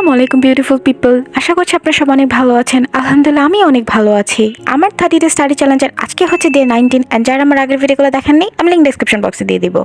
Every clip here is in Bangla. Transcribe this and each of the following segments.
আসসালামু আলাইকুম বিউটিফুল পিপল। আশা করছি আপনারা সবাই অনেক ভালো আছেন। আলহামদুলিল্লাহ আমি অনেক ভালো আছি। আমার 30 ডে স্টাডি চ্যালেঞ্জের আজকে হচ্ছে ডে 19 এন্ড যারা আমার আগের ভিডিওগুলো দেখেননি আমি লিংক ডেসক্রিপশন বক্সে দিয়ে দিব।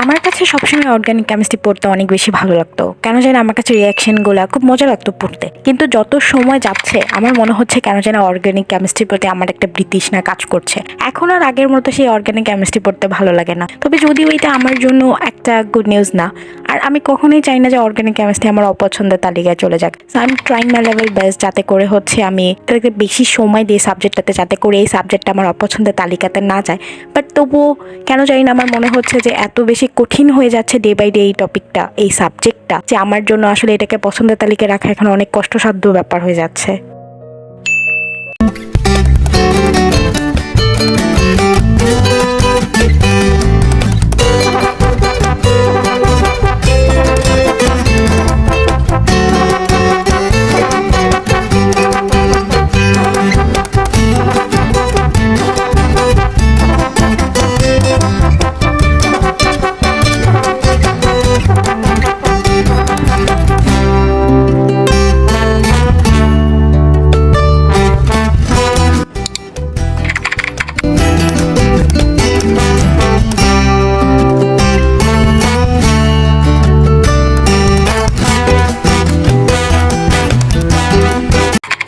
আমার কাছে সবসময় অর্গানিক কেমিস্ট্রি পড়তে অনেক বেশি ভালো লাগতো, কেন জানি আমার কাছে রিয়াকশনগুলো খুব মজা লাগতো পড়তে। কিন্তু যত সময় যাচ্ছে আমার মনে হচ্ছে কেন যেন অর্গানিক কেমিস্ট্রির প্রতি আমার একটা বিতৃষ্ণা কাজ করছে। এখন আর আগের মতো সেই অর্গানিক কেমিস্ট্রি পড়তে ভালো লাগে না। তবে যদিও এটা আমার জন্য একটা গুড নিউজ না, আর আমি কখনোই চাই না যে অর্গানিক কেমিস্ট্রি আমার অপছন্দের তালিকায় চলে যাক। So I am trying my level best যাতে করে হচ্ছে আমি বেশি সময় দিই সাবজেক্টটাতে, যাতে করে এই সাবজেক্টটা আমার অপছন্দের তালিকাতে না যায়। বাট তবুও কেন জানি না আমার মনে হচ্ছে যে এত বেশি কঠিন হয়ে যাচ্ছে ডে বাই ডে এই টপিকটা, এই সাবজেক্টটা, যে আমার জন্য আসলে এটাকে পছন্দের তালিকায় রাখা এখন অনেক কষ্টসাধ্য ব্যাপার হয়ে যাচ্ছে।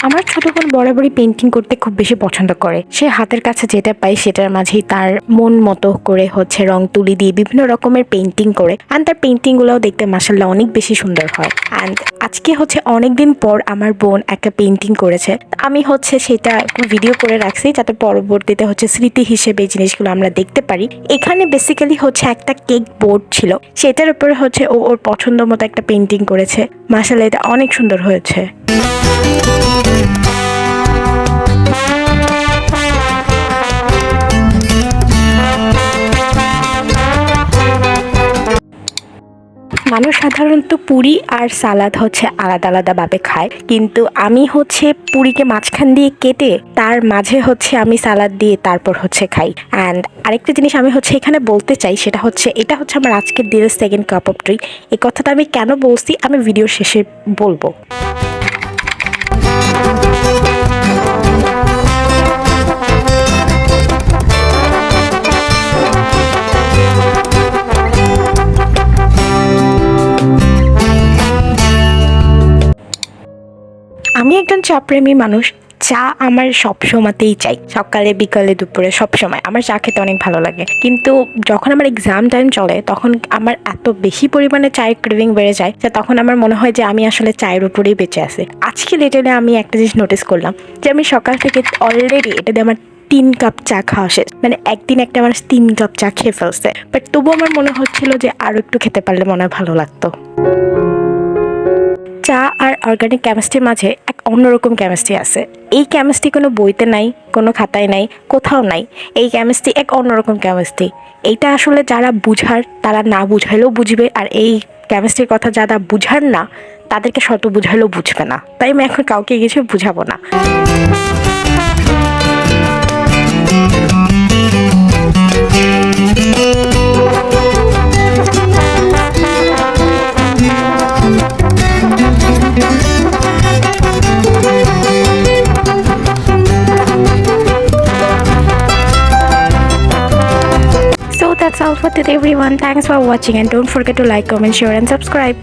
আমার ছোট বোন বরাবরই পেন্টিং করতে খুব বেশি পছন্দ করে। সে হাতের কাছে যেটা পায় সেটার মাঝেই তার মন মতো করে হচ্ছে রং তুলি দিয়ে বিভিন্ন রকমের পেন্টিং করে, অ্যান্ড তার পেন্টিংগুলোও দেখতে মাশাআল্লাহ অনেক বেশি সুন্দর হয়। অ্যান্ড আজকে হচ্ছে অনেকদিন পর আমার বোন একটা পেন্টিং করেছে, আমি হচ্ছে সেটা ভিডিও করে রাখছি যাতে পরবর্তীতে হচ্ছে স্মৃতি হিসেবে এই জিনিসগুলো আমরা দেখতে পারি। এখানে বেসিক্যালি হচ্ছে একটা কেক বোর্ড ছিল, সেটার উপরে হচ্ছে ওর পছন্দ মতো একটা পেন্টিং করেছে। মাশাআল্লাহ এটা অনেক সুন্দর হয়েছে। মানুষ সাধারণত পুরি আর সালাদ হচ্ছে আলাদা আলাদাভাবে খায়, কিন্তু আমি হচ্ছে পুরিকে মাঝখান দিয়ে কেটে তার মাঝে হচ্ছে আমি সালাদ দিয়ে তারপর হচ্ছে খাই। অ্যান্ড আরেকটা জিনিস আমি হচ্ছে এখানে বলতে চাই, সেটা হচ্ছে এটা হচ্ছে আমার আজকের দিনের সেকেন্ড কাপ অফ টি। এই কথাটা আমি কেন বলছি আমি ভিডিও শেষে বলবো। আমি একজন চা প্রেমী মানুষ। চা আমার সব সময়তেই চাই, সকালে বিকালে দুপুরে সব সময় আমার চা খেতে অনেক ভালো লাগে। কিন্তু যখন আমার এক্সাম টাইম চলে তখন আমার এত বেশি পরিমাণে চায়ের ক্রেভিং বেড়ে যায় যে তখন আমার মনে হয় যে আমি আসলে চায়ের উপরেই বেঁচে আছি। আজকে লেটারে আমি একটা জিনিস নোটিস করলাম যে আমি সকাল থেকে অলরেডি এটা দিয়ে আমার 3 কাপ চা খাওয়া শেষ, মানে একদিন একটা আমার 3 কাপ চা খেয়ে ফেলছে। বাট তবুও আমার মনে হচ্ছিল যে আরও একটু খেতে পারলে মনে হয় ভালো লাগতো। চা আর অর্গানিক কেমিস্ট্রির মাঝে এক অন্যরকম কেমিস্ট্রি আছে। এই কেমিস্ট্রি কোনো বইতে নাই, কোনো খাতায় নাই, কোথাও নাই। এই কেমিস্ট্রি এক অন্যরকম কেমিস্ট্রি। এইটা আসলে যারা বুঝার তারা না বুঝাইলেও বুঝবে, আর এই কেমিস্ট্রির কথা যারা বুঝার না তাদেরকে শত বুঝাইলেও বুঝবে না। তাই আমি এখন কাউকে কিছু বুঝাবো না। So that's all for today everyone. Thanks for watching and don't forget to like, comment, share and subscribe.